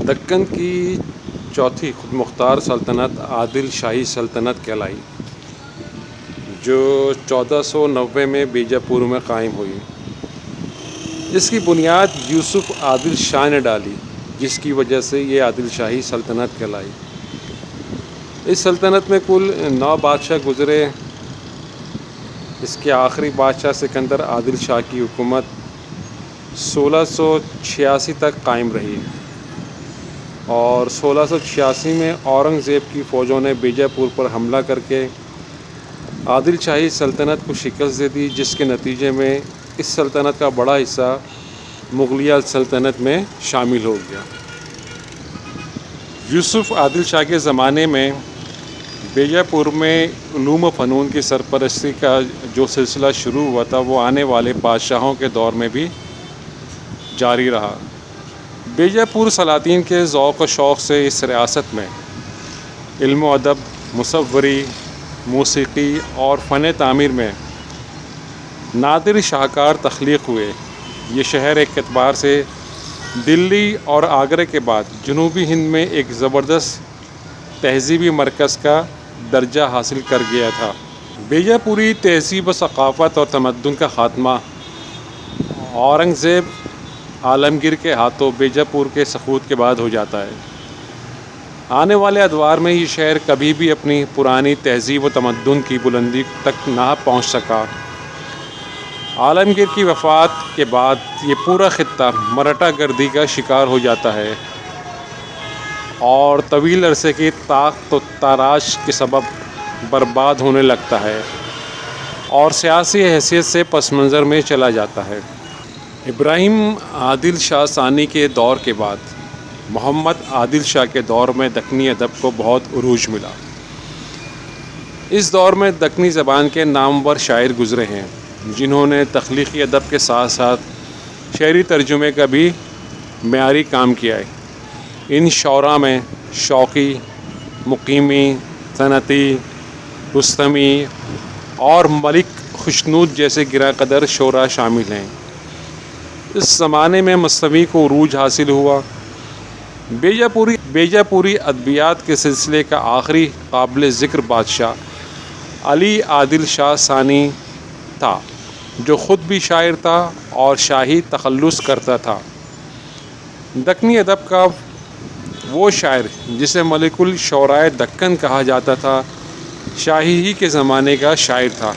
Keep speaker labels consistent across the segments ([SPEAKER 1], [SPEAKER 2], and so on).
[SPEAKER 1] دکن کی چوتھی خود مختار سلطنت عادل شاہی سلطنت کہلائی، جو 1490 میں بیجاپور میں قائم ہوئی۔ اس کی بنیاد یوسف عادل شاہ نے ڈالی، جس کی وجہ سے یہ عادل شاہی سلطنت کہلائی۔ اس سلطنت میں کل 9 بادشاہ گزرے۔ اس کے آخری بادشاہ سکندر عادل شاہ کی حکومت 1686 تک قائم رہی، اور 1686 میں اورنگزیب کی فوجوں نے بیجاپور پر حملہ کر کے عادل شاہی سلطنت کو شکست دے دی، جس کے نتیجے میں اس سلطنت کا بڑا حصہ مغلیہ سلطنت میں شامل ہو گیا۔ یوسف عادل شاہ کے زمانے میں بیجاپور میں علوم و فنون کی سرپرستی کا جو سلسلہ شروع ہوا تھا، وہ آنے والے بادشاہوں کے دور میں بھی جاری رہا۔ بیجاپور سلاطین کے ذوق و شوق سے اس ریاست میں علم و ادب، مصوری، موسیقی اور فن تعمیر میں نادر شاہکار تخلیق ہوئے۔ یہ شہر ایک اعتبار سے دلی اور آگرہ کے بعد جنوبی ہند میں ایک زبردست تہذیبی مرکز کا درجہ حاصل کر گیا تھا۔ بیجاپوری تہذیب و ثقافت اور تمدن کا خاتمہ اورنگزیب عالمگیر کے ہاتھوں بیجاپور کے سقوط کے بعد ہو جاتا ہے۔ آنے والے ادوار میں یہ شہر کبھی بھی اپنی پرانی تہذیب و تمدن کی بلندی تک نہ پہنچ سکا۔ عالمگیر کی وفات کے بعد یہ پورا خطہ مراٹھا گردی کا شکار ہو جاتا ہے اور طویل عرصے کی طاقت و تاراج کے سبب برباد ہونے لگتا ہے اور سیاسی حیثیت سے پس منظر میں چلا جاتا ہے۔ ابراہیم عادل شاہ ثانی کے دور کے بعد محمد عادل شاہ کے دور میں دکنی ادب کو بہت عروج ملا۔ اس دور میں دکنی زبان کے نامور شاعر گزرے ہیں، جنہوں نے تخلیقی ادب کے ساتھ ساتھ شعری ترجمے کا بھی معیاری کام کیا ہے۔ ان شعراء میں شوقی، مقیمی، صنعتی، رستمی اور ملک خشنود جیسے گراں قدر شعراء شامل ہیں۔ اس زمانے میں مثنوی کو عروج حاصل ہوا۔ بیجاپوری ادبیات کے سلسلے کا آخری قابل ذکر بادشاہ علی عادل شاہ ثانی تھا، جو خود بھی شاعر تھا اور شاہی تخلص کرتا تھا۔ دکنی ادب کا وہ شاعر جسے ملک الشعراء دکن کہا جاتا تھا، شاہی ہی کے زمانے کا شاعر تھا۔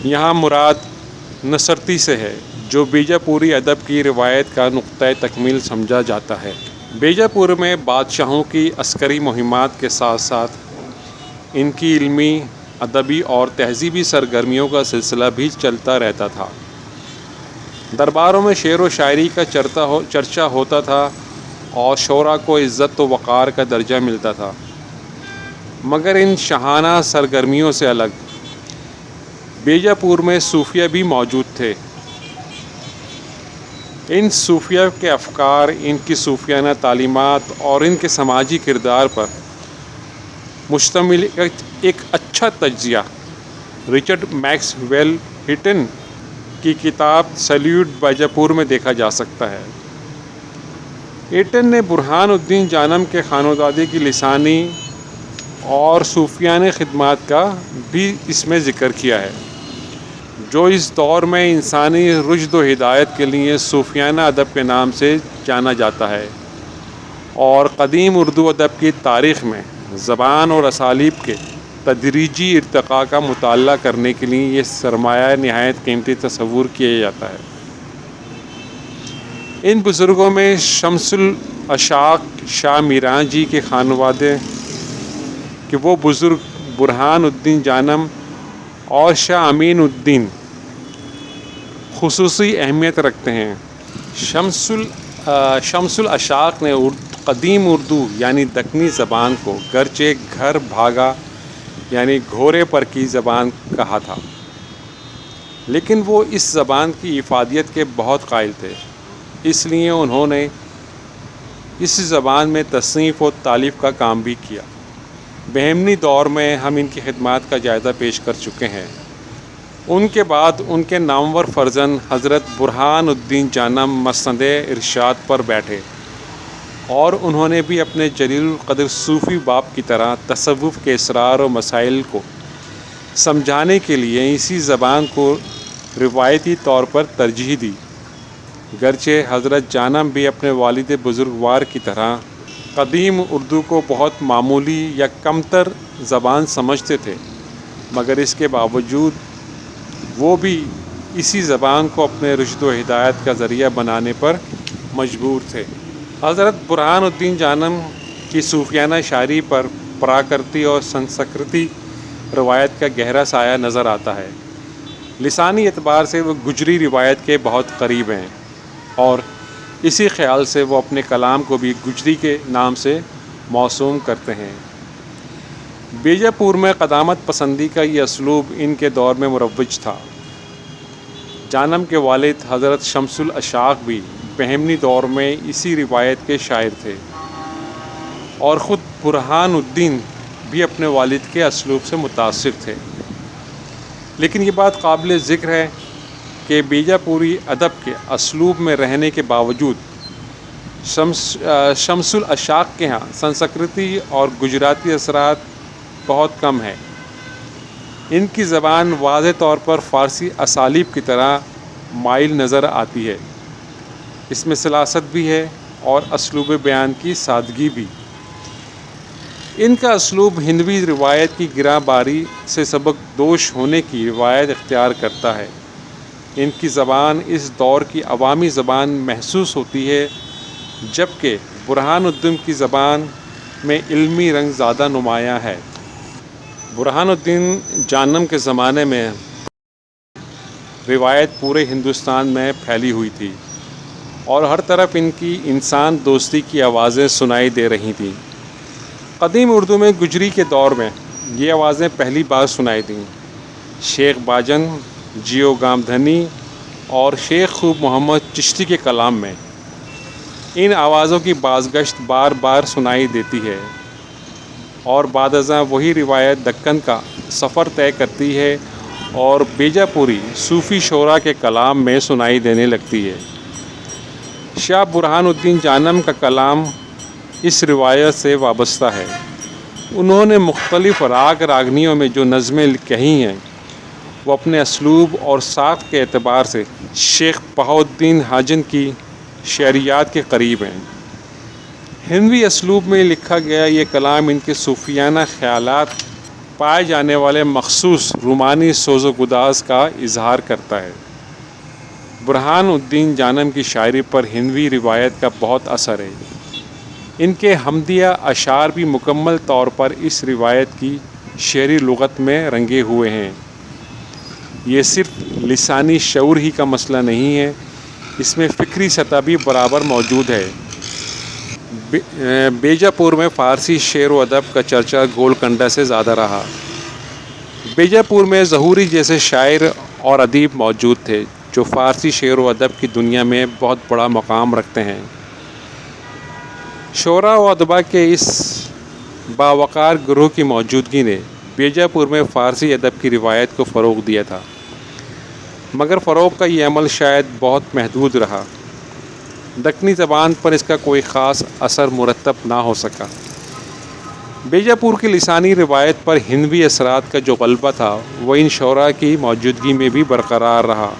[SPEAKER 1] یہاں مراد نصرتی سے ہے، جو بیجاپوری ادب کی روایت کا نقطۂ تکمیل سمجھا جاتا ہے۔ بیجاپور میں بادشاہوں کی عسکری مہمات کے ساتھ ساتھ ان کی علمی، ادبی اور تہذیبی سرگرمیوں کا سلسلہ بھی چلتا رہتا تھا۔ درباروں میں شعر و شاعری کا چرچا ہوتا تھا اور شعراء کو عزت و وقار کا درجہ ملتا تھا۔ مگر ان شاہانہ سرگرمیوں سے الگ بیجاپور میں صوفیہ بھی موجود تھے۔ ان صوفیہ کے افکار، ان کی صوفیانہ تعلیمات اور ان کے سماجی کردار پر مشتمل ایک اچھا تجزیہ رچرڈ میکس ویل ہٹن کی کتاب سیلیوٹ بیجاپور میں دیکھا جا سکتا ہے۔ ہٹن نے برہان الدین جانم کے خانودادے کی لسانی اور صوفیانہ خدمات کا بھی اس میں ذکر کیا ہے، جو اس دور میں انسانی رشد و ہدایت کے لیے صوفیانہ ادب کے نام سے جانا جاتا ہے، اور قدیم اردو ادب کی تاریخ میں زبان اور اسالیب کے تدریجی ارتقاء کا مطالعہ کرنے کے لیے یہ سرمایہ نہایت قیمتی تصور کیا جاتا ہے۔ ان بزرگوں میں شمس الاشاق شاہ میران جی کے خانوادے کہ وہ بزرگ برہان الدین جانم اور شاہ امین الدین خصوصی اہمیت رکھتے ہیں۔ شمس الاشاق نے قدیم اردو یعنی دکنی زبان کو گرچہ گھر بھاگا یعنی گھوڑے پر کی زبان کہا تھا، لیکن وہ اس زبان کی افادیت کے بہت قائل تھے، اس لیے انہوں نے اس زبان میں تصنیف و تالیف کا کام بھی کیا۔ بہمنی دور میں ہم ان کی خدمات کا جائزہ پیش کر چکے ہیں۔ ان کے بعد ان کے نامور فرزند حضرت برہان الدین جانم مسند ارشاد پر بیٹھے اور انہوں نے بھی اپنے جلیل القدر صوفی باپ کی طرح تصوف کے اسرار و مسائل کو سمجھانے کے لیے اسی زبان کو روایتی طور پر ترجیح دی، گرچہ حضرت جانم بھی اپنے والد بزرگوار کی طرح قدیم اردو کو بہت معمولی یا کمتر زبان سمجھتے تھے، مگر اس کے باوجود وہ بھی اسی زبان کو اپنے رشد و ہدایت کا ذریعہ بنانے پر مجبور تھے۔ حضرت برہان الدین جانم کی صوفیانہ شاعری پر پراکرتی اور سنسکرتی روایت کا گہرا سایہ نظر آتا ہے۔ لسانی اعتبار سے وہ گجری روایت کے بہت قریب ہیں، اور اسی خیال سے وہ اپنے کلام کو بھی گجری کے نام سے موسوم کرتے ہیں۔ بیجاپور میں قدامت پسندی کا یہ اسلوب ان کے دور میں مروج تھا۔ جانم کے والد حضرت شمس الاشاق بھی بہمنی دور میں اسی روایت کے شاعر تھے، اور خود برہان الدین بھی اپنے والد کے اسلوب سے متاثر تھے۔ لیکن یہ بات قابل ذکر ہے کہ بیجاپوری ادب کے اسلوب میں رہنے کے باوجود شمس الاشاق کے ہاں سنسکرتی اور گجراتی اثرات بہت کم ہیں۔ ان کی زبان واضح طور پر فارسی اسالیب کی طرح مائل نظر آتی ہے، اس میں سلاست بھی ہے اور اسلوب بیان کی سادگی بھی۔ ان کا اسلوب ہندوی روایت کی گراں باری سے سبق دوش ہونے کی روایت اختیار کرتا ہے۔ ان کی زبان اس دور کی عوامی زبان محسوس ہوتی ہے، جبکہ برہان الدین کی زبان میں علمی رنگ زیادہ نمایاں ہے۔ برہان الدین جانم کے زمانے میں روایت پورے ہندوستان میں پھیلی ہوئی تھی، اور ہر طرف ان کی انسان دوستی کی آوازیں سنائی دے رہی تھیں۔ قدیم اردو میں گجری کے دور میں یہ آوازیں پہلی بار سنائی دیں۔ شیخ باجن، جیو گامدھنی اور شیخ خوب محمد چشتی کے کلام میں ان آوازوں کی بازگشت بار بار سنائی دیتی ہے، اور بعد ازاں وہی روایت دکن کا سفر طے کرتی ہے اور بیجاپوری صوفی شعراء کے کلام میں سنائی دینے لگتی ہے۔ شاہ برہان الدین جانم کا کلام اس روایت سے وابستہ ہے۔ انہوں نے مختلف راگ راگنیوں میں جو نظمیں کہی ہیں وہ اپنے اسلوب اور ساخت کے اعتبار سے شیخ بہاؤالدین حاجن کی شعریات کے قریب ہیں۔ ہندوی اسلوب میں لکھا گیا یہ کلام ان کے صوفیانہ خیالات پائے جانے والے مخصوص رومانی سوز و گداز کا اظہار کرتا ہے۔ برہان الدین جانم کی شاعری پر ہندوی روایت کا بہت اثر ہے۔ ان کے حمدیہ اشعار بھی مکمل طور پر اس روایت کی شعری لغت میں رنگے ہوئے ہیں۔ یہ صرف لسانی شعور ہی کا مسئلہ نہیں ہے، اس میں فکری سطح بھی برابر موجود ہے۔ بیجاپور میں فارسی شعر و ادب کا چرچا گولکنڈہ سے زیادہ رہا۔ بیجاپور میں ظہوری جیسے شاعر اور ادیب موجود تھے جو فارسی شعر و ادب کی دنیا میں بہت بڑا مقام رکھتے ہیں۔ شعراء و ادباء کے اس باوقار گروہ کی موجودگی نے بیجاپور میں فارسی ادب کی روایت کو فروغ دیا تھا، مگر فروغ کا یہ عمل شاید بہت محدود رہا۔ دکنی زبان پر اس کا کوئی خاص اثر مرتب نہ ہو سکا۔ بیجاپور کی لسانی روایت پر ہندوی اثرات کا جو غلبہ تھا وہ ان شعراء کی موجودگی میں بھی برقرار رہا۔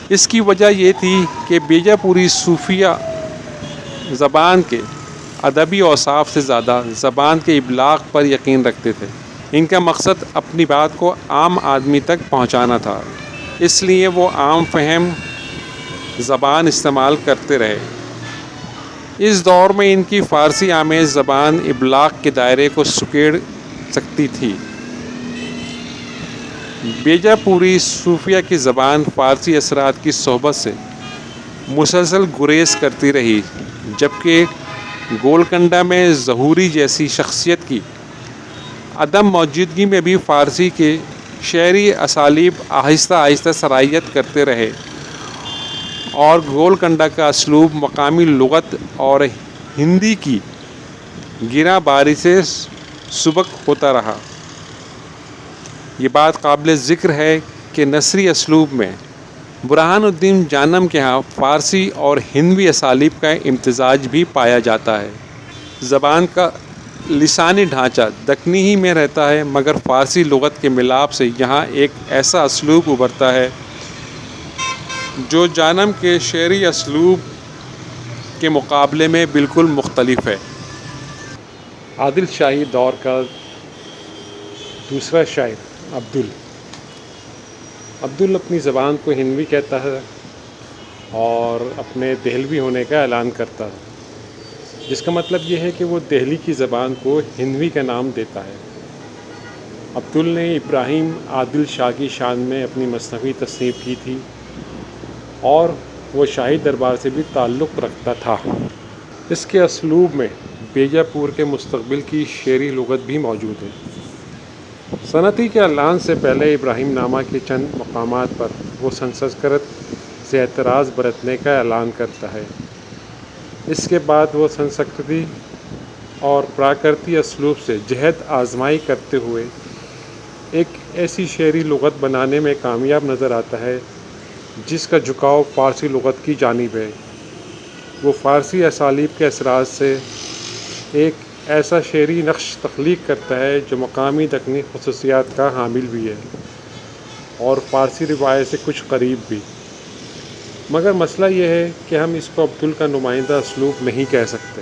[SPEAKER 1] اس کی وجہ یہ تھی کہ بیجاپوری صوفیہ زبان کے ادبی اوصاف سے زیادہ زبان کے ابلاغ پر یقین رکھتے تھے۔ ان کا مقصد اپنی بات کو عام آدمی تک پہنچانا تھا، اس لیے وہ عام فہم زبان استعمال کرتے رہے۔ اس دور میں ان کی فارسی آمیز زبان ابلاغ کے دائرے کو سکیڑ سکتی تھی۔ بیجاپوری صوفیہ کی زبان فارسی اثرات کی صحبت سے مسلسل گریز کرتی رہی، جبکہ گولکنڈہ میں ظہوری جیسی شخصیت کی عدم موجودگی میں بھی فارسی کے شعری اسالیب آہستہ آہستہ سرایت کرتے رہے، اور گولکنڈہ کا اسلوب مقامی لغت اور ہندی کی گراں باری سے سبک ہوتا رہا۔ یہ بات قابل ذکر ہے کہ نثری اسلوب میں برہان الدین جانم کے ہاں فارسی اور ہندوی اسالیب کا امتزاج بھی پایا جاتا ہے۔ زبان کا لسانی ڈھانچہ دکنی ہی میں رہتا ہے، مگر فارسی لغت کے ملاپ سے یہاں ایک ایسا اسلوب ابھرتا ہے جو جانم کے شعری اسلوب کے مقابلے میں بالکل مختلف ہے۔ عادل شاہی دور کا دوسرا شاعر عبدل اپنی زبان کو ہندوی کہتا ہے اور اپنے دہلوی ہونے کا اعلان کرتا ہے، جس کا مطلب یہ ہے کہ وہ دہلی کی زبان کو ہندوی کا نام دیتا ہے۔ عبدل نے ابراہیم عادل شاہ کی شان میں اپنی مثنوی تصنیف کی تھی اور وہ شاہی دربار سے بھی تعلق رکھتا تھا۔ اس کے اسلوب میں بیجاپور کے مستقبل کی شعری لغت بھی موجود ہے۔ صنعتی کے اعلان سے پہلے ابراہیم نامہ کے چند مقامات پر وہ سنسکرت سے اعتراض برتنے کا اعلان کرتا ہے۔ اس کے بعد وہ سنسکرتی اور پراکرتی اسلوب سے جہد آزمائی کرتے ہوئے ایک ایسی شعری لغت بنانے میں کامیاب نظر آتا ہے جس کا جھکاؤ فارسی لغت کی جانب ہے۔ وہ فارسی اسالیب کے اثرات سے ایک ایسا شعری نقش تخلیق کرتا ہے جو مقامی دکنی خصوصیات کا حامل بھی ہے اور فارسی روایت سے کچھ قریب بھی، مگر مسئلہ یہ ہے کہ ہم اس کو عبدل کا نمائندہ اسلوب نہیں کہہ سکتے۔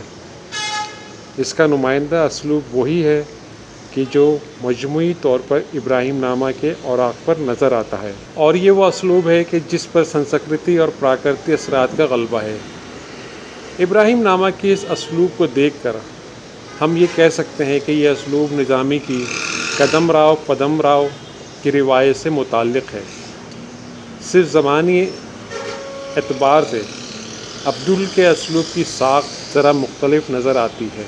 [SPEAKER 1] اس کا نمائندہ اسلوب وہی ہے کہ جو مجموعی طور پر ابراہیم نامہ کے اوراق پر نظر آتا ہے، اور یہ وہ اسلوب ہے کہ جس پر سنسکرتی اور پراکرتی اثرات کا غلبہ ہے۔ ابراہیم نامہ کے اس اسلوب کو دیکھ کر ہم یہ کہہ سکتے ہیں کہ یہ اسلوب نظامی کی قدم راؤ پدم راؤ کی روایت سے متعلق ہے۔ صرف زبانی اعتبار سے عبدل کے اسلوب کی ساخت ذرا مختلف نظر آتی ہے۔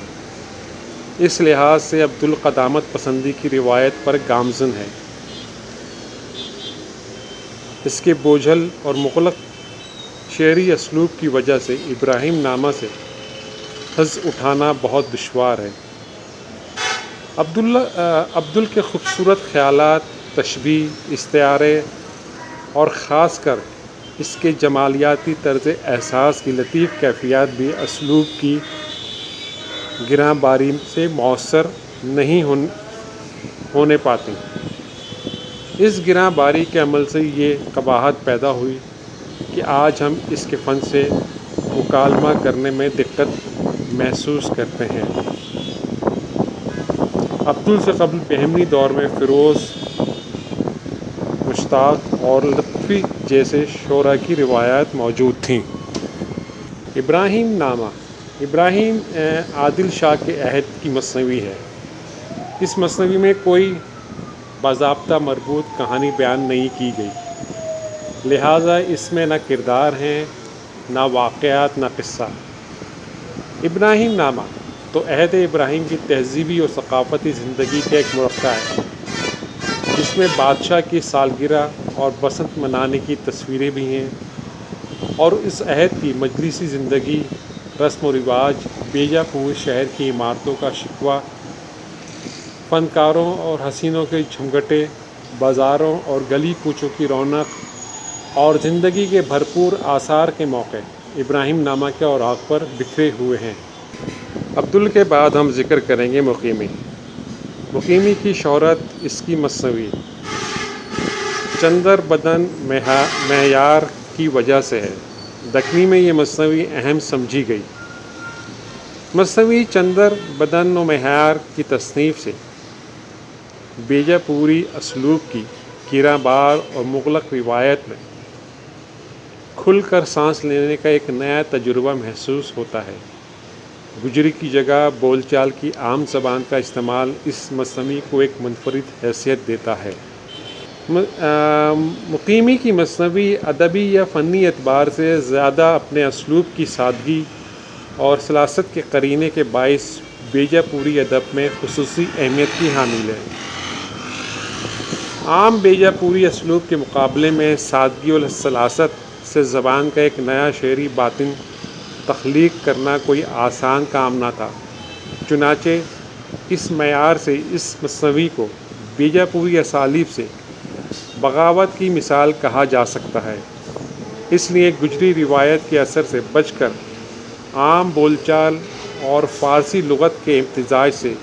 [SPEAKER 1] اس لحاظ سے عبدل قدامت پسندی کی روایت پر گامزن ہے۔ اس کے بوجھل اور مغلق شعری اسلوب کی وجہ سے ابراہیم نامہ سے حظ اٹھانا بہت دشوار ہے۔ عبدل کے خوبصورت خیالات، تشبیہ، استعارے اور خاص کر اس کے جمالیاتی طرز احساس کی لطیف کیفیات بھی اسلوب کی گراں باری سے مؤثر نہیں ہونے پاتی۔ اس گراں باری کے عمل سے یہ قباحت پیدا ہوئی کہ آج ہم اس کے فن سے مکالمہ کرنے میں دقت محسوس کرتے ہیں۔ عبدل سے قبل بہمنی دور میں فیروز، مشتاق اور لطفی جیسے شعراء کی روایات موجود تھیں۔ ابراہیم نامہ ابراہیم عادل شاہ کے عہد کی مثنوی ہے۔ اس مثنوی میں کوئی باضابطہ مربوط کہانی بیان نہیں کی گئی، لہٰذا اس میں نہ کردار ہیں، نہ واقعات، نہ قصہ۔ ابراہیم نامہ تو عہد ابراہیم کی تہذیبی اور ثقافتی زندگی کا ایک مرقع ہے، جس میں بادشاہ کی سالگرہ اور بسنت منانے کی تصویریں بھی ہیں، اور اس عہد کی مجلسی زندگی، رسم و رواج، بیجاپور شہر کی عمارتوں کا شکوہ، فنکاروں اور حسینوں کے جھمگٹے، بازاروں اور گلی کوچوں کی رونق اور زندگی کے بھرپور آثار کے موقع ابراہیم نامہ کے اوراق پر بکھرے ہوئے ہیں۔ عبدل کے بعد ہم ذکر کریں گے مقیمی کی شہرت اس کی مثنوی چندر بدن معیار کی وجہ سے ہے۔ دکنی میں یہ مثنوی اہم سمجھی گئی۔ مثنوی چندر بدن و معیار کی تصنیف سے بیجاپوری اسلوب کی گراں بار اور مغلق روایت میں کھل کر سانس لینے کا ایک نیا تجربہ محسوس ہوتا ہے۔ گجری کی جگہ بول چال کی عام زبان کا استعمال اس مثنوی کو ایک منفرد حیثیت دیتا ہے۔ مقیمی کی مثنوی ادبی یا فنی اعتبار سے زیادہ اپنے اسلوب کی سادگی اور سلاست کے قرینے کے باعث بیجاپوری ادب میں خصوصی اہمیت کی حامل ہے۔ عام بیجاپوری اسلوب کے مقابلے میں سادگی اور سلاست سے زبان کا ایک نیا شعری باطن تخلیق کرنا کوئی آسان کام نہ تھا، چنانچہ اس معیار سے اس مثنوی کو بیجاپوری اسالیب سے بغاوت کی مثال کہا جا سکتا ہے۔ اس لیے گجری روایت کے اثر سے بچ کر عام بول چال اور فارسی لغت کے امتزاج سے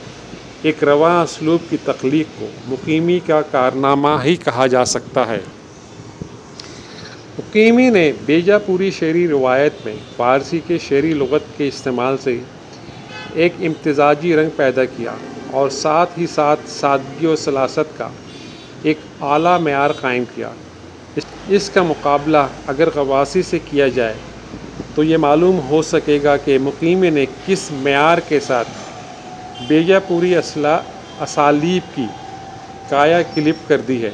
[SPEAKER 1] ایک رواں اسلوب کی تخلیق کو مقیمی کا کارنامہ ہی کہا جا سکتا ہے۔ مقیمی نے بیجاپوری شعری روایت میں فارسی کے شعری لغت کے استعمال سے ایک امتزاجی رنگ پیدا کیا اور ساتھ ہی ساتھ سادگی و سلاست کا ایک اعلیٰ معیار قائم کیا۔ اس کا مقابلہ اگر غواصی سے کیا جائے تو یہ معلوم ہو سکے گا کہ مقیمی نے کس معیار کے ساتھ بیجاپوری اسالیب کی کایا کلپ کر دی ہے۔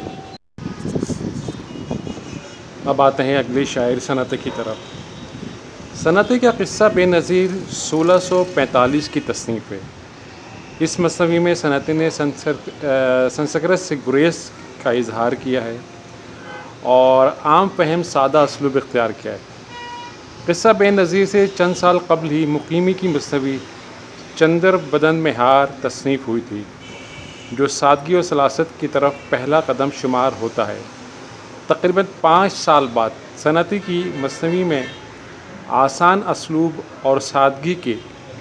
[SPEAKER 1] اب آتے ہیں اگلی شاعر صنعتی کی طرف۔ صنعتی کا قصہ بے نظیر 1645 کی تصنیف ہے۔ اس مثنوی میں صنعتی نے سنسکرت سے گریز کا اظہار کیا ہے اور عام فہم سادہ اسلوب اختیار کیا ہے۔ قصہ بے نظیر سے چند سال قبل ہی مقیمی کی مثنوی چندر بدن میں ہار تصنیف ہوئی تھی، جو سادگی و سلاست کی طرف پہلا قدم شمار ہوتا ہے۔ تقریباً 5 سال بعد صنعتی کی مثنوی میں آسان اسلوب اور سادگی کے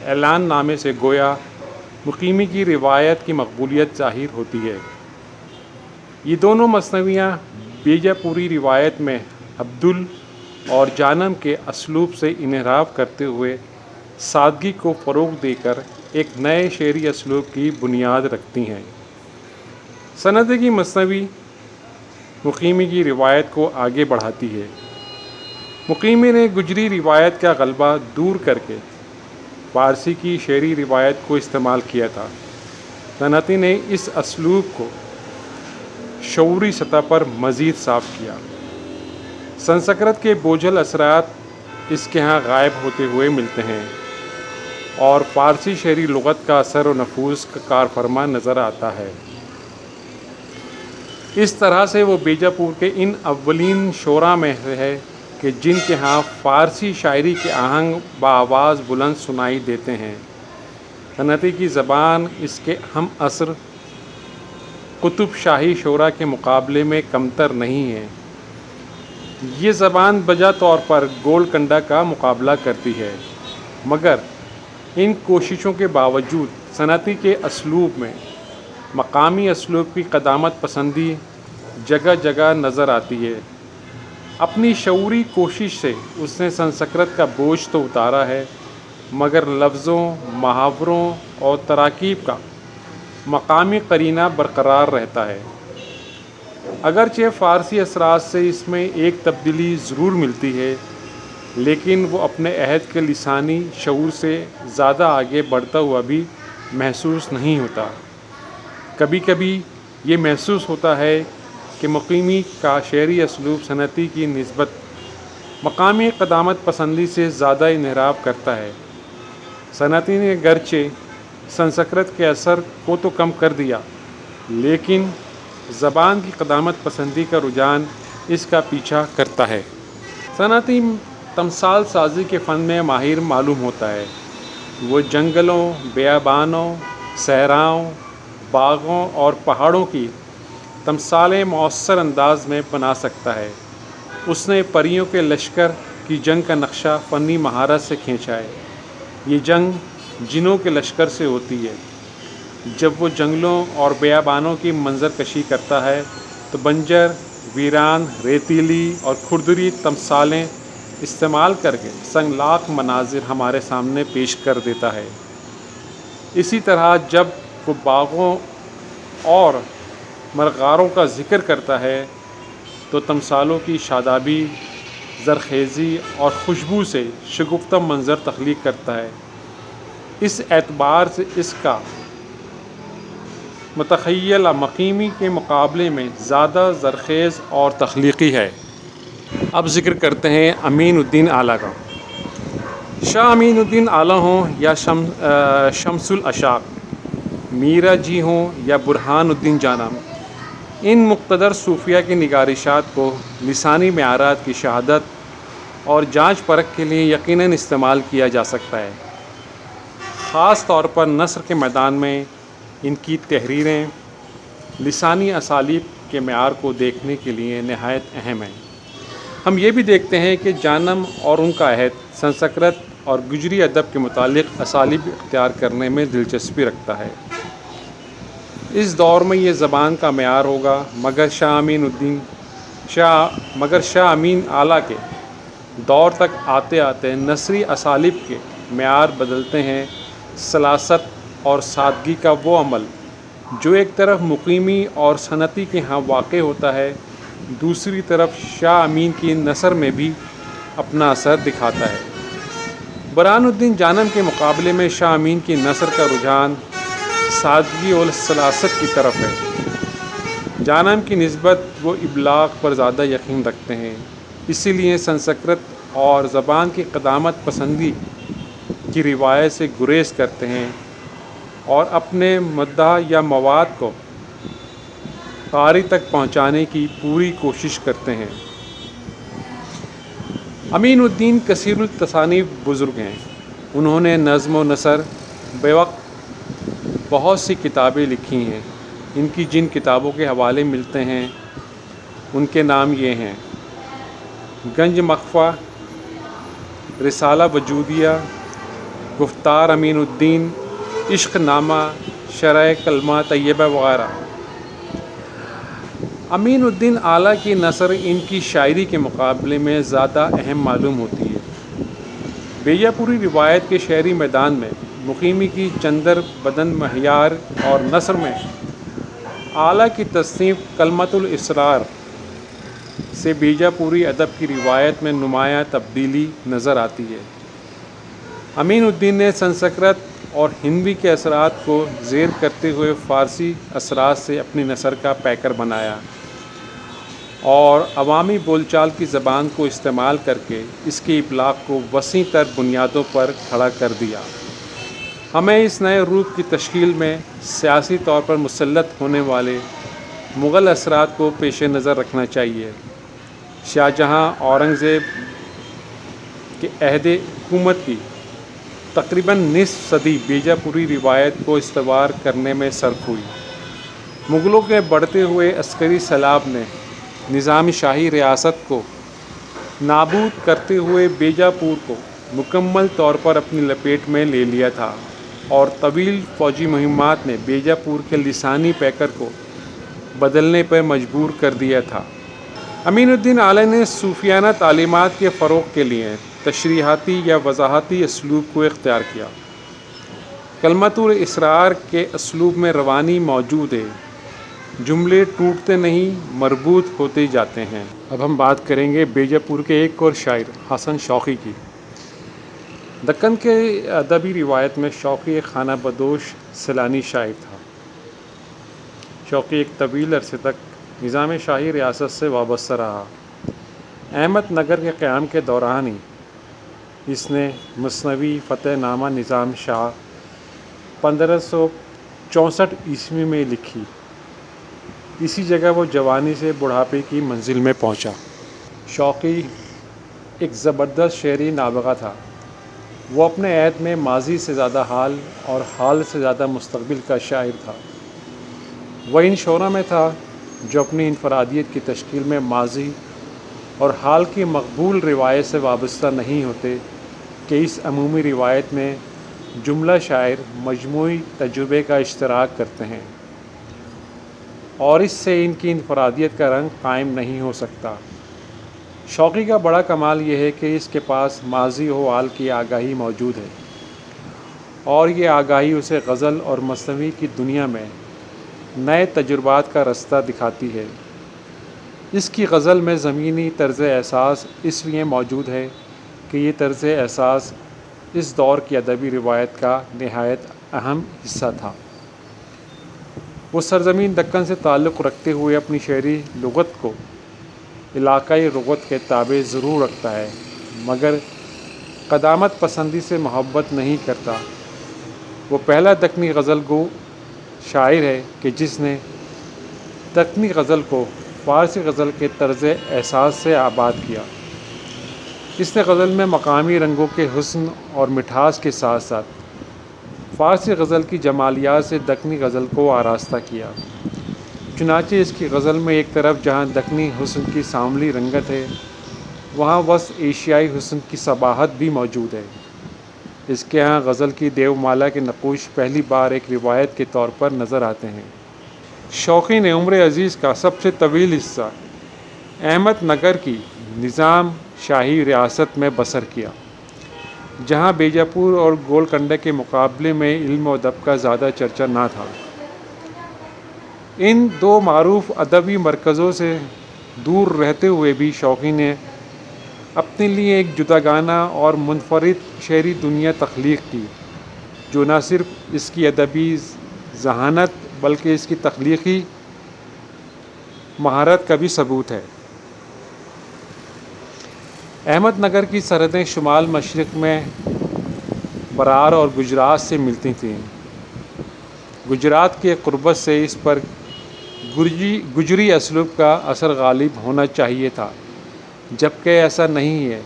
[SPEAKER 1] اعلان نامے سے گویا مقیمی کی روایت کی مقبولیت ظاہر ہوتی ہے۔ یہ دونوں مثنویاں بیجاپوری روایت میں عبدل اور جانم کے اسلوب سے انحراف کرتے ہوئے سادگی کو فروغ دے کر ایک نئے شعری اسلوب کی بنیاد رکھتی ہیں۔ صنعتی کی مثنوی مقیمی کی روایت کو آگے بڑھاتی ہے۔ مقیمی نے گجری روایت کا غلبہ دور کر کے فارسی کی شعری روایت کو استعمال کیا تھا۔ صنعتی نے اس اسلوب کو شعوری سطح پر مزید صاف کیا۔ سنسکرت کے بوجھل اثرات اس کے ہاں غائب ہوتے ہوئے ملتے ہیں اور فارسی شعری لغت کا اثر و نفوذ کا کارفرما نظر آتا ہے۔ اس طرح سے وہ بیجاپور کے ان اولین شعراء میں ہے کہ جن کے ہاں فارسی شاعری کے آہنگ بآواز بلند سنائی دیتے ہیں۔ صنعتی کی زبان اس کے ہم عصر قطب شاہی شعراء کے مقابلے میں کمتر نہیں ہے۔ یہ زبان بجا طور پر گولکنڈہ کا مقابلہ کرتی ہے، مگر ان کوششوں کے باوجود صنعتی کے اسلوب میں مقامی اسلوب کی قدامت پسندی جگہ جگہ نظر آتی ہے۔ اپنی شعوری کوشش سے اس نے سنسکرت کا بوجھ تو اتارا ہے، مگر لفظوں، محاوروں اور تراکیب کا مقامی قرینہ برقرار رہتا ہے۔ اگرچہ فارسی اثرات سے اس میں ایک تبدیلی ضرور ملتی ہے، لیکن وہ اپنے عہد کے لسانی شعور سے زیادہ آگے بڑھتا ہوا بھی محسوس نہیں ہوتا۔ کبھی کبھی یہ محسوس ہوتا ہے کہ مقیمی کا شعری اسلوب صنعتی کی نسبت مقامی قدامت پسندی سے زیادہ انحراف کرتا ہے۔ صنعتی نے گرچہ سنسکرت کے اثر کو تو کم کر دیا، لیکن زبان کی قدامت پسندی کا رجحان اس کا پیچھا کرتا ہے۔ صنعتی تمثال سازی کے فن میں ماہر معلوم ہوتا ہے۔ وہ جنگلوں، بیابانوں، صحراؤں، باغوں اور پہاڑوں کی تمثالیں مؤثر انداز میں بنا سکتا ہے۔ اس نے پریوں کے لشکر کی جنگ کا نقشہ فنی مہارت سے کھینچا ہے۔ یہ جنگ جنوں کے لشکر سے ہوتی ہے۔ جب وہ جنگلوں اور بیابانوں کی منظر کشی کرتا ہے تو بنجر، ویران، ریتیلی اور کھردری تمثالیں استعمال کر کے سنگلاخ مناظر ہمارے سامنے پیش کر دیتا ہے۔ اسی طرح جب وہ باغوں اور مرغاروں کا ذکر کرتا ہے تو تمثالوں کی شادابی، زرخیزی اور خوشبو سے شگفتہ منظر تخلیق کرتا ہے۔ اس اعتبار سے اس کا متخیلہ مقیمی کے مقابلے میں زیادہ زرخیز اور تخلیقی ہے۔ اب ذکر کرتے ہیں امین الدین اعلیٰ کا۔ شاہ امین الدین اعلیٰ ہوں یا شمس الاشاق، میرا جی ہوں یا برہان الدین جانم، ان مقتدر صوفیہ کی نگارشات کو لسانی معیارات کی شہادت اور جانچ پرکھ کے لیے یقیناً استعمال کیا جا سکتا ہے۔ خاص طور پر نثر کے میدان میں ان کی تحریریں لسانی اسالیب کے معیار کو دیکھنے کے لیے نہایت اہم ہیں۔ ہم یہ بھی دیکھتے ہیں کہ جانم اور ان کا عہد سنسکرت اور گجری ادب کے متعلق اسالیب اختیار کرنے میں دلچسپی رکھتا ہے۔ اس دور میں یہ زبان کا معیار ہوگا، مگر شاہ امین اعلیٰ کے دور تک آتے آتے نثری اسالیب کے معیار بدلتے ہیں۔ سلاست اور سادگی کا وہ عمل جو ایک طرف مقیمی اور صنعتی کے ہاں واقع ہوتا ہے، دوسری طرف شاہ امین کی نثر میں بھی اپنا اثر دکھاتا ہے۔ برہان الدین جانم کے مقابلے میں شاہ امین کی نثر کا رجحان سادگی اور سلاست کی طرف ہے۔ جانم کی نسبت وہ ابلاغ پر زیادہ یقین رکھتے ہیں، اسی لیے سنسکرت اور زبان کی قدامت پسندی کی روایت سے گریز کرتے ہیں اور اپنے مدعا یا مواد کو قاری تک پہنچانے کی پوری کوشش کرتے ہیں۔ امین الدین کثیر التصانیف بزرگ ہیں۔ انہوں نے نظم و نثر بیوقت بہت سی کتابیں لکھی ہیں۔ ان کی جن کتابوں کے حوالے ملتے ہیں ان کے نام یہ ہیں: گنج مخفیٰ، رسالہ وجودیہ، گفتار امین الدین، عشق نامہ، شرح کلمہ طیبہ وغیرہ۔ امین الدین اعلیٰ کی نثر ان کی شاعری کے مقابلے میں زیادہ اہم معلوم ہوتی ہے۔ بیجاپوری روایت کے شعری میدان میں مقیمی کی چندر بدن مہیار اور نثر میں اعلیٰ کی تصنیف کلمۃ الاسرار سے بیجاپوری ادب کی روایت میں نمایاں تبدیلی نظر آتی ہے۔ امین الدین نے سنسکرت اور ہندی کے اثرات کو زیر کرتے ہوئے فارسی اثرات سے اپنی نثر کا پیکر بنایا اور عوامی بول چال کی زبان کو استعمال کر کے اس کی ابلاغ کو وسیع تر بنیادوں پر کھڑا کر دیا۔ ہمیں اس نئے روپ کی تشکیل میں سیاسی طور پر مسلط ہونے والے مغل اثرات کو پیش نظر رکھنا چاہیے۔ شاہ جہاں اورنگزیب کے عہد حکومت کی تقریباً نصف صدی بیجاپوری روایت کو استوار کرنے میں صرف ہوئی۔ مغلوں کے بڑھتے ہوئے عسکری سیلاب نے نظام شاہی ریاست کو نابود کرتے ہوئے بیجاپور کو مکمل طور پر اپنی لپیٹ میں لے لیا تھا اور طویل فوجی مہمات نے بیجاپور کے لسانی پیکر کو بدلنے پر مجبور کر دیا تھا۔ امین الدین اعلیٰ نے صوفیانہ تعلیمات کے فروغ کے لیے تشریحاتی یا وضاحتی اسلوب کو اختیار کیا۔ کلمۃ الاسرار کے اسلوب میں روانی موجود ہے، جملے ٹوٹتے نہیں مربوط ہوتے جاتے ہیں۔ اب ہم بات کریں گے بیجاپور کے ایک اور شاعر حسن شوقی کی۔ دکن کے ادبی روایت میں شوقی ایک خانہ بدوش سیلانی شاعر تھا۔ شوقی ایک طویل عرصے تک نظام شاہی ریاست سے وابستہ رہا۔ احمد نگر کے قیام کے دوران ہی اس نے مثنوی فتح نامہ نظام شاہ 1564 عیسوی میں لکھی۔ اسی جگہ وہ جوانی سے بڑھاپے کی منزل میں پہنچا۔ شوقی ایک زبردست شعری نابغہ تھا۔ وہ اپنے عہد میں ماضی سے زیادہ حال اور حال سے زیادہ مستقبل کا شاعر تھا۔ وہ ان شعراء میں تھا جو اپنی انفرادیت کی تشکیل میں ماضی اور حال کی مقبول روایت سے وابستہ نہیں ہوتے کہ اس عمومی روایت میں جملہ شاعر مجموعی تجربے کا اشتراک کرتے ہیں اور اس سے ان کی انفرادیت کا رنگ قائم نہیں ہو سکتا۔ شوقی کا بڑا کمال یہ ہے کہ اس کے پاس ماضی و حال کی آگاہی موجود ہے اور یہ آگاہی اسے غزل اور مثنوی کی دنیا میں نئے تجربات کا رستہ دکھاتی ہے۔ اس کی غزل میں زمینی طرز احساس اس لیے موجود ہے کہ یہ طرز احساس اس دور کی ادبی روایت کا نہایت اہم حصہ تھا۔ وہ سرزمین دکن سے تعلق رکھتے ہوئے اپنی شعری لغت کو علاقائی لغت کے تابع ضرور رکھتا ہے، مگر قدامت پسندی سے محبت نہیں کرتا۔ وہ پہلا دکنی غزل گو شاعر ہے کہ جس نے دکنی غزل کو فارسی غزل کے طرز احساس سے آباد کیا۔ اس نے غزل میں مقامی رنگوں کے حسن اور مٹھاس کے ساتھ ساتھ فارسی غزل کی جمالیات سے دکنی غزل کو آراستہ کیا۔ چنانچہ اس کی غزل میں ایک طرف جہاں دکنی حسن کی سانولی رنگت ہے، وہاں وسط ایشیائی حسن کی صباحت بھی موجود ہے۔ اس کے ہاں غزل کی دیو مالا کے نقوش پہلی بار ایک روایت کے طور پر نظر آتے ہیں۔ شوقی نے عمر عزیز کا سب سے طویل حصہ احمد نگر کی نظام شاہی ریاست میں بسر کیا، جہاں بیجاپور اور گولکنڈہ کے مقابلے میں علم و ادب کا زیادہ چرچا نہ تھا۔ ان دو معروف ادبی مرکزوں سے دور رہتے ہوئے بھی شوقی نے اپنے لیے ایک جداگانہ اور منفرد شعری دنیا تخلیق کی، جو نہ صرف اس کی ادبی ذہانت بلکہ اس کی تخلیقی مہارت کا بھی ثبوت ہے۔ احمد نگر کی سرحدیں شمال مشرق میں برار اور گجرات سے ملتی تھیں۔ گجرات کے قربت سے اس پر گجری اسلوب کا اثر غالب ہونا چاہیے تھا، جبکہ ایسا نہیں ہے،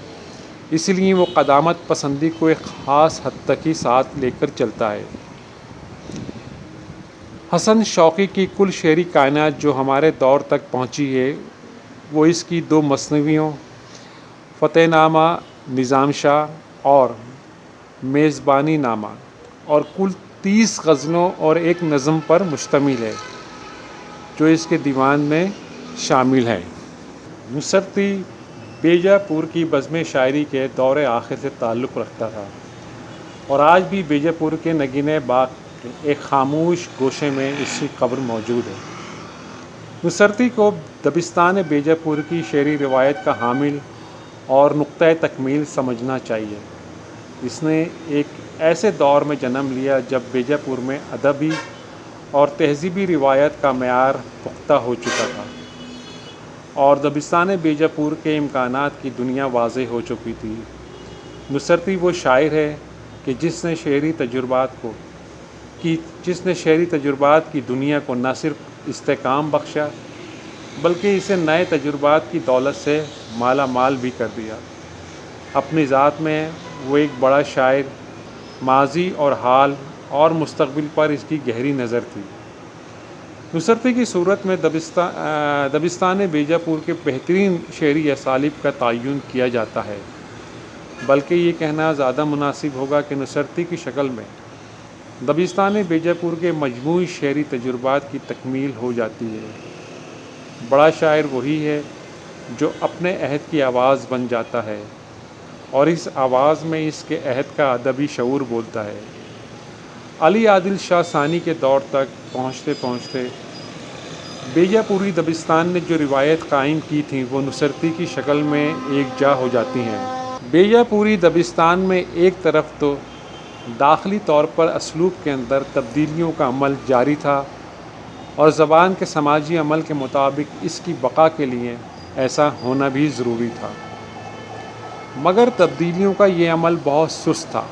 [SPEAKER 1] اس لیے وہ قدامت پسندی کو ایک خاص حد تک ہی ساتھ لے کر چلتا ہے۔ حسن شوقی کی کل شعری کائنات جو ہمارے دور تک پہنچی ہے، وہ اس کی 2 مثنویوں فتح نامہ نظام شاہ اور میزبانی نامہ اور کل 30 غزلوں اور ایک نظم پر مشتمل ہے، جو اس کے دیوان میں شامل ہے۔ نصرتی بیجاپور کی بزم شاعری کے دور آخر سے تعلق رکھتا تھا، اور آج بھی بیجاپور کے نگینہ باغ کے ایک خاموش گوشے میں اس کی قبر موجود ہے۔ نصرتی کو دبستان بیجاپور کی شعری روایت کا حامل اور نقطۂ تکمیل سمجھنا چاہیے۔ اس نے ایک ایسے دور میں جنم لیا جب بیجاپور میں ادبی اور تہذیبی روایت کا معیار پختہ ہو چکا تھا، اور دبستان بیجاپور کے امکانات کی دنیا واضح ہو چکی تھی۔ نصرتی وہ شاعر ہے کہ جس نے شعری تجربات کی دنیا کو نہ صرف استحکام بخشا، بلکہ اسے نئے تجربات کی دولت سے مالا مال بھی کر دیا۔ اپنی ذات میں وہ ایک بڑا شاعر، ماضی اور حال اور مستقبل پر اس کی گہری نظر تھی۔ نصرتی کی صورت میں دبستان بیجاپور کے بہترین شعری اسالیب کا تعین کیا جاتا ہے، بلکہ یہ کہنا زیادہ مناسب ہوگا کہ نصرتی کی شکل میں دبستان بیجاپور کے مجموعی شعری تجربات کی تکمیل ہو جاتی ہے۔ بڑا شاعر وہی ہے جو اپنے عہد کی آواز بن جاتا ہے، اور اس آواز میں اس کے عہد کا ادبی شعور بولتا ہے۔ علی عادل شاہ ثانی کے دور تک پہنچتے پہنچتے بیجاپوری دبستان نے جو روایت قائم کی تھی وہ نصرتی کی شکل میں ایک جا ہو جاتی ہیں۔ بیجاپوری دبستان میں ایک طرف تو داخلی طور پر اسلوب کے اندر تبدیلیوں کا عمل جاری تھا، اور زبان کے سماجی عمل کے مطابق اس کی بقا کے لیے ایسا ہونا بھی ضروری تھا، مگر تبدیلیوں کا یہ عمل بہت سست تھا۔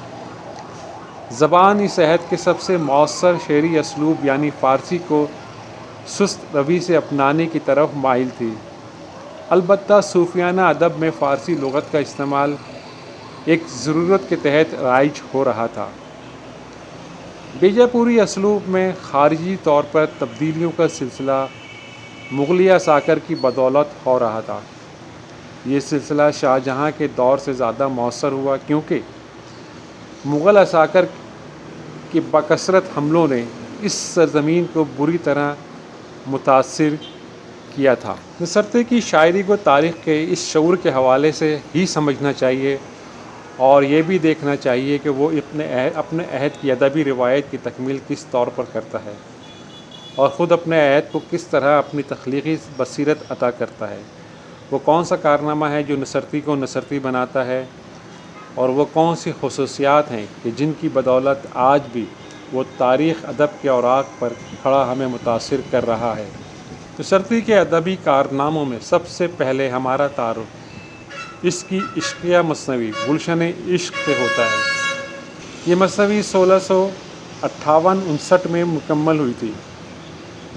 [SPEAKER 1] زبان اس عہد کے سب سے مؤثر شعری اسلوب یعنی فارسی کو سست روی سے اپنانے کی طرف مائل تھی۔ البتہ صوفیانہ ادب میں فارسی لغت کا استعمال ایک ضرورت کے تحت رائج ہو رہا تھا۔ بیجاپوری اسلوب میں خارجی طور پر تبدیلیوں کا سلسلہ مغلیہ ساکر کی بدولت ہو رہا تھا۔ یہ سلسلہ شاہ جہاں کے دور سے زیادہ مؤثر ہوا، کیونکہ مغل اساکر کے بکثرت حملوں نے اس سرزمین کو بری طرح متاثر کیا تھا۔ نصرتی کی شاعری کو تاریخ کے اس شعور کے حوالے سے ہی سمجھنا چاہیے، اور یہ بھی دیکھنا چاہیے کہ وہ اپنے عہد کی ادبی روایت کی تکمیل کس طور پر کرتا ہے، اور خود اپنے عہد کو کس طرح اپنی تخلیقی بصیرت عطا کرتا ہے۔ وہ کون سا کارنامہ ہے جو نصرتی کو نصرتی بناتا ہے، اور وہ کون سی خصوصیات ہیں کہ جن کی بدولت آج بھی وہ تاریخ ادب کے اوراق پر کھڑا ہمیں متاثر کر رہا ہے۔ نصرتی کے ادبی کارناموں میں سب سے پہلے ہمارا تعارف اس کی عشقیہ مثنوی گلشن عشق سے ہوتا ہے۔ یہ مثنوی 1658-59 میں مکمل ہوئی تھی۔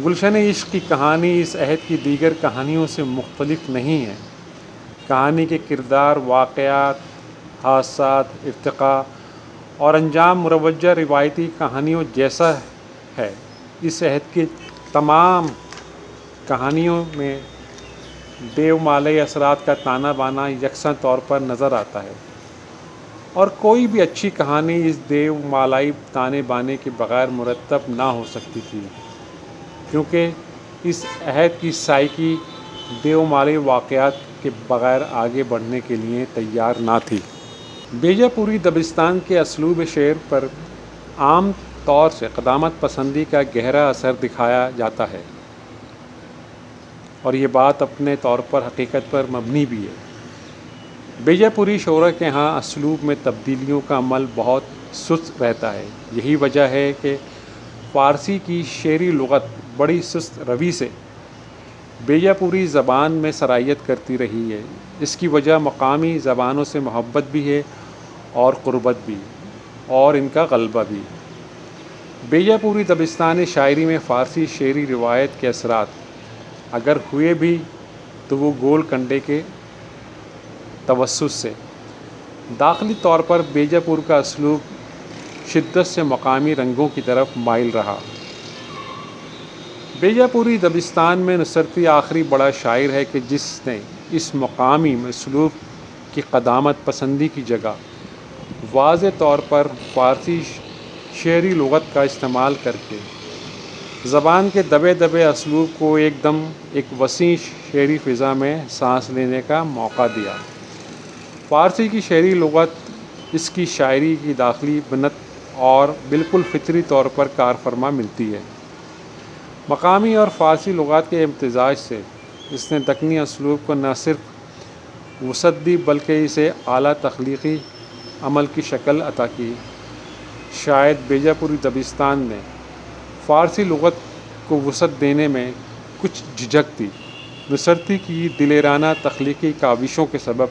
[SPEAKER 1] گلشن عشق کی کہانی اس عہد کی دیگر کہانیوں سے مختلف نہیں ہے۔ کہانی کے کردار، واقعات، حادثات، ارتقاء اور انجام مروجہ روایتی کہانیوں جیسا ہے۔ اس عہد کی تمام کہانیوں میں دیو مالائی اثرات کا تانا بانا یکساں طور پر نظر آتا ہے، اور کوئی بھی اچھی کہانی اس دیو مالائی تانے بانے کے بغیر مرتب نہ ہو سکتی تھی، کیونکہ اس عہد کی سائیکی دیو مالائی واقعات کے بغیر آگے بڑھنے کے لیے تیار نہ تھی۔ بیجاپوری دبستان کے اسلوب شعر پر عام طور سے قدامت پسندی کا گہرا اثر دکھایا جاتا ہے، اور یہ بات اپنے طور پر حقیقت پر مبنی بھی ہے۔ بیجاپوری شعراء کے ہاں اسلوب میں تبدیلیوں کا عمل بہت سست رہتا ہے۔ یہی وجہ ہے کہ فارسی کی شعری لغت بڑی سست روی سے بیجاپوری زبان میں سرایت کرتی رہی ہے۔ اس کی وجہ مقامی زبانوں سے محبت بھی ہے اور قربت بھی، اور ان کا غلبہ بھی۔ بیجاپوری دبستانی شاعری میں فارسی شعری روایت کے اثرات اگر ہوئے بھی تو وہ گول کنڈے کے توسط سے۔ داخلی طور پر بیجاپور کا اسلوب شدت سے مقامی رنگوں کی طرف مائل رہا۔ بیجاپوری دبستان میں نصرتی آخری بڑا شاعر ہے کہ جس نے اس مقامی اسلوب کی قدامت پسندی کی جگہ واضح طور پر فارسی شعری لغت کا استعمال کر کے زبان کے دبے دبے اسلوب کو ایک وسیع شعری فضا میں سانس لینے کا موقع دیا۔ فارسی کی شعری لغت اس کی شاعری کی داخلی بنت اور بالکل فطری طور پر کار فرما ملتی ہے۔ مقامی اور فارسی لغات کے امتزاج سے اس نے دکنی اسلوب کو نہ صرف وسعت دی بلکہ اسے اعلیٰ تخلیقی عمل کی شکل عطا کی۔ شاید بیجاپوری دبستان نے فارسی لغت کو وسعت دینے میں کچھ جھجک دی۔ نصرتی کی دلیرانہ تخلیقی کاوشوں کے سبب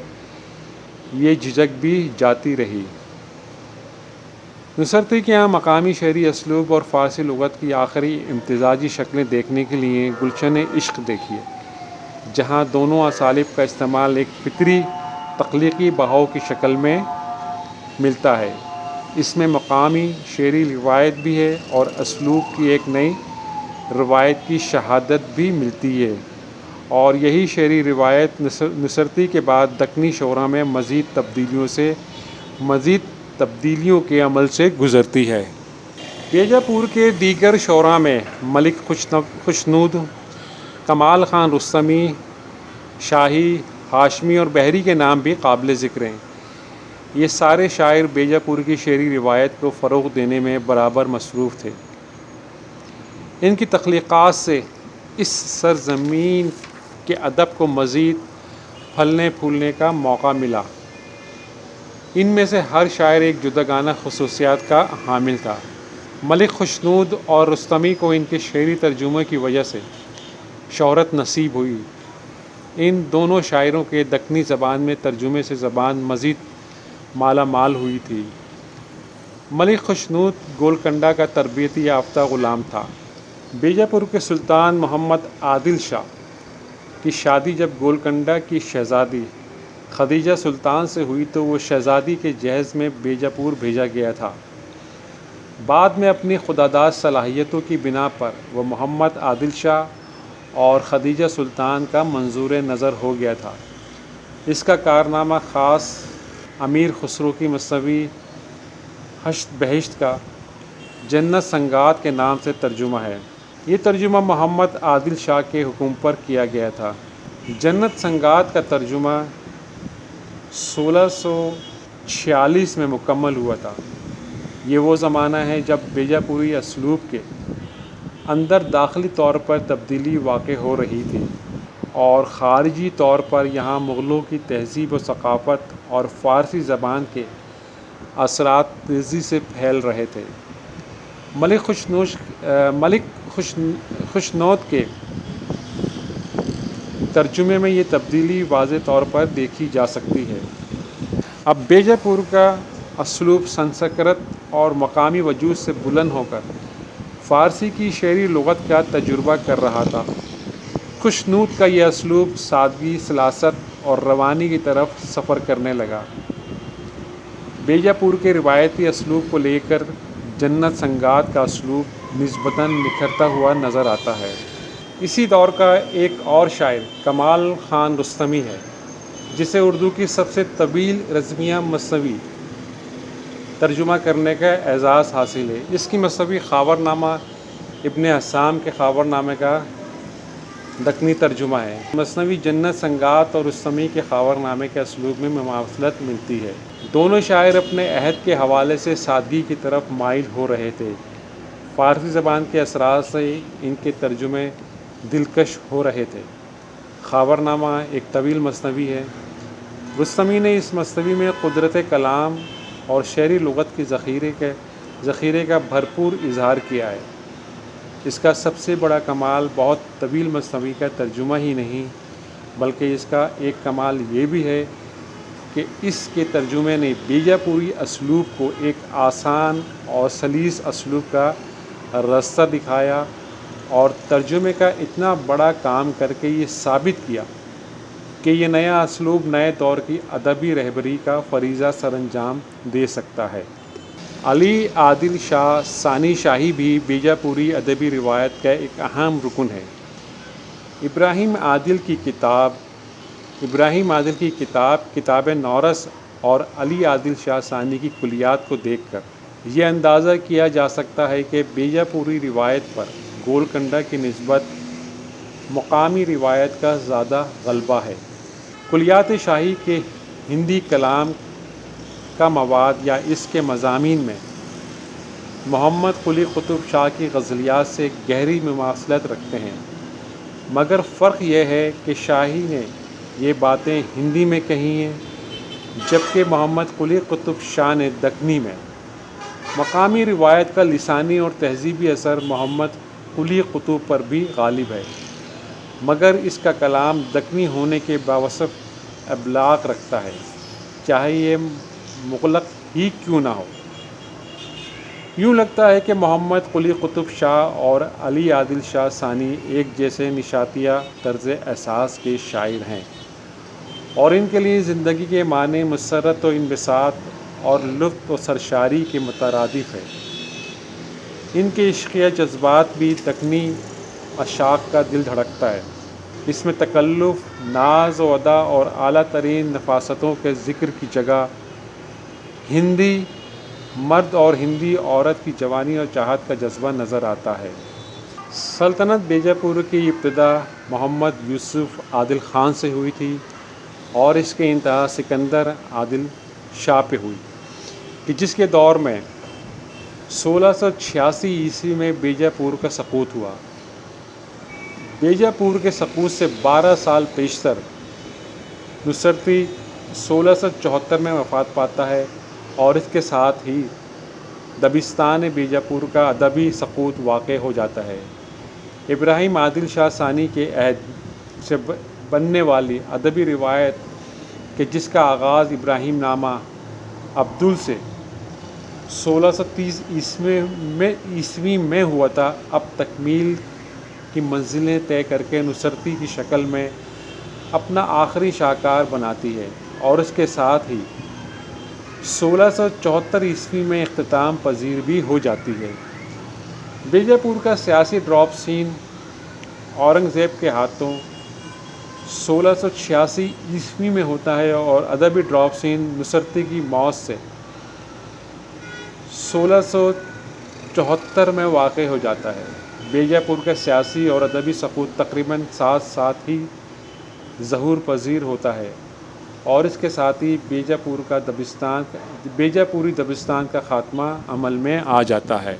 [SPEAKER 1] یہ جھجک بھی جاتی رہی۔ نصرتی کے یہاں مقامی شعری اسلوب اور فارسی لغت کی آخری امتزاجی شکلیں دیکھنے کے لیے گلشن عشق دیکھیے، جہاں دونوں اسالیب کا استعمال ایک فطری تخلیقی بہاؤ کی شکل میں ملتا ہے۔ اس میں مقامی شعری روایت بھی ہے اور اسلوب کی ایک نئی روایت کی شہادت بھی ملتی ہے، اور یہی شعری روایت نصرتی کے بعد دکنی شعراء میں مزید تبدیلیوں کے عمل سے گزرتی ہے۔ بیجاپور کے دیگر شعراء میں ملک خشنود، کمال خان رستمی، شاہی، ہاشمی اور بحری کے نام بھی قابل ذکر ہیں۔ یہ سارے شاعر بیجاپور کی شعری روایت کو فروغ دینے میں برابر مصروف تھے۔ ان کی تخلیقات سے اس سرزمین کے ادب کو مزید پھلنے پھولنے کا موقع ملا۔ ان میں سے ہر شاعر ایک جداگانہ خصوصیات کا حامل تھا۔ ملک خشنود اور رستمی کو ان کے شعری ترجمے کی وجہ سے شہرت نصیب ہوئی۔ ان دونوں شاعروں کے دکنی زبان میں ترجمے سے زبان مزید مالا مال ہوئی تھی۔ ملک خشنود گولکنڈہ کا تربیتی یافتہ غلام تھا۔ بیجاپور کے سلطان محمد عادل شاہ کی شادی جب گولکنڈہ کی شہزادی خدیجہ سلطان سے ہوئی تو وہ شہزادی کے جہیز میں بیجاپور بھیجا گیا تھا۔ بعد میں اپنی خودداد صلاحیتوں کی بنا پر وہ محمد عادل شاہ اور خدیجہ سلطان کا منظور نظر ہو گیا تھا۔ اس کا کارنامہ خاص امیر خسرو کی مثنوی ہشت بہشت کا جنت سنگات کے نام سے ترجمہ ہے۔ یہ ترجمہ محمد عادل شاہ کے حکم پر کیا گیا تھا۔ جنت سنگات کا ترجمہ 1646 میں مکمل ہوا تھا۔ یہ وہ زمانہ ہے جب بیجاپوری اسلوب کے اندر داخلی طور پر تبدیلی واقع ہو رہی تھی اور خارجی طور پر یہاں مغلوں کی تہذیب و ثقافت اور فارسی زبان کے اثرات تیزی سے پھیل رہے تھے۔ ملک خشنود کے ترجمے میں یہ تبدیلی واضح طور پر دیکھی جا سکتی ہے۔ اب بیجاپور کا اسلوب سنسکرت اور مقامی وجود سے بلند ہو کر فارسی کی شعری لغت کا تجربہ کر رہا تھا۔ خشنود کا یہ اسلوب سادگی، سلاست اور روانی کی طرف سفر کرنے لگا۔ بیجاپور کے روایتی اسلوب کو لے کر جنت سنگات کا اسلوب نسبتاً نکھرتا ہوا نظر آتا ہے۔ اسی دور کا ایک اور شاعر کمال خان رستمی ہے، جسے اردو کی سب سے طویل رزمیہ مثنوی ترجمہ کرنے کا اعزاز حاصل ہے۔ اس کی مثنوی خاور نامہ ابن حسام کے خاور نامے کا دکنی ترجمہ ہے۔ مثنوی جنت سنگات اور رستمی کے خاور نامے کے اسلوب میں مماثلت ملتی ہے۔ دونوں شاعر اپنے عہد کے حوالے سے سادگی کی طرف مائل ہو رہے تھے۔ فارسی زبان کے اثرات سے ان کے ترجمے دلکش ہو رہے تھے۔ خاور نامہ ایک طویل مثنوی ہے۔ رستمی نے اس مثنوی میں قدرت کلام اور شعری لغت کے ذخیرے کا بھرپور اظہار کیا ہے۔ اس کا سب سے بڑا کمال بہت طویل مثنوی کا ترجمہ ہی نہیں، بلکہ اس کا ایک کمال یہ بھی ہے کہ اس کے ترجمے نے بیجاپوری اسلوب کو ایک آسان اور سلیس اسلوب کا راستہ دکھایا، اور ترجمے کا اتنا بڑا کام کر کے یہ ثابت کیا کہ یہ نیا اسلوب نئے دور کی ادبی رہبری کا فریضہ سر انجام دے سکتا ہے۔ علی عادل شاہ ثانی شاہی بھی بیجاپوری ادبی روایت کا ایک اہم رکن ہے۔ ابراہیم عادل کی کتاب نورس اور علی عادل شاہ ثانی کی کلیات کو دیکھ کر یہ اندازہ کیا جا سکتا ہے کہ بیجاپوری روایت پر گولکنڈہ کی نسبت مقامی روایت کا زیادہ غلبہ ہے۔ کلیات شاہی کے ہندی کلام کا مواد یا اس کے مضامین میں محمد قلی قطب شاہ کی غزلیات سے گہری مماثلت رکھتے ہیں، مگر فرق یہ ہے کہ شاہی نے یہ باتیں ہندی میں کہی ہیں، جبکہ محمد قلی قطب شاہ نے دکنی میں۔ مقامی روایت کا لسانی اور تہذیبی اثر محمد قلی قطب پر بھی غالب ہے، مگر اس کا کلام دکنی ہونے کے باوصف ابلاغ رکھتا ہے، چاہے یہ مغلق ہی کیوں نہ ہو۔ یوں لگتا ہے کہ محمد قلی قطب شاہ اور علی عادل شاہ ثانی ایک جیسے نشاتیہ طرز احساس کے شاعر ہیں، اور ان کے لیے زندگی کے معنی مسرت و انبساط اور لطف و سرشاری کے مترادف ہے۔ ان کے عشقیہ جذبات بھی دکنی اشاعت کا دل دھڑکتا ہے۔ اس میں تکلف، ناز و ادا اور اعلیٰ ترین نفاستوں کے ذکر کی جگہ ہندی مرد اور ہندی عورت کی جوانی اور چاہت کا جذبہ نظر آتا ہے۔ سلطنت بیجاپور کی ابتدا محمد یوسف عادل خان سے ہوئی تھی، اور اس کے انتہا سکندر عادل شاہ پہ ہوئی، کہ جس کے دور میں 1686 عیسوی میں بیجاپور کا سقوط ہوا۔ بیجاپور کے سقوط سے 12 سال پیشتر نصرتی 1674 میں وفات پاتا ہے، اور اس کے ساتھ ہی دبستان بیجاپور کا ادبی سقوط واقع ہو جاتا ہے۔ ابراہیم عادل شاہ ثانی کے عہد سے بننے والی ادبی روایت کہ جس کا آغاز ابراہیم نامہ عبدل سے 1630 عیسوی میں ہوا تھا، اب تکمیل کی منزلیں طے کر کے نصرتی کی شکل میں اپنا آخری شاہکار بناتی ہے، اور اس کے ساتھ ہی 1674 عیسوی میں اختتام پذیر بھی ہو جاتی ہے۔ بیجاپور کا سیاسی ڈراپ سین اورنگزیب کے ہاتھوں 1686 عیسوی میں ہوتا ہے، اور ادبی ڈراپ سین نصرتی کی موت سے 1674 میں واقع ہو جاتا ہے۔ بیجاپور کا سیاسی اور ادبی سقوط تقریباً ساتھ ساتھ ہی ظہور پذیر ہوتا ہے، اور اس کے ساتھ ہی بیجاپوری دبستان کا خاتمہ عمل میں آ جاتا ہے۔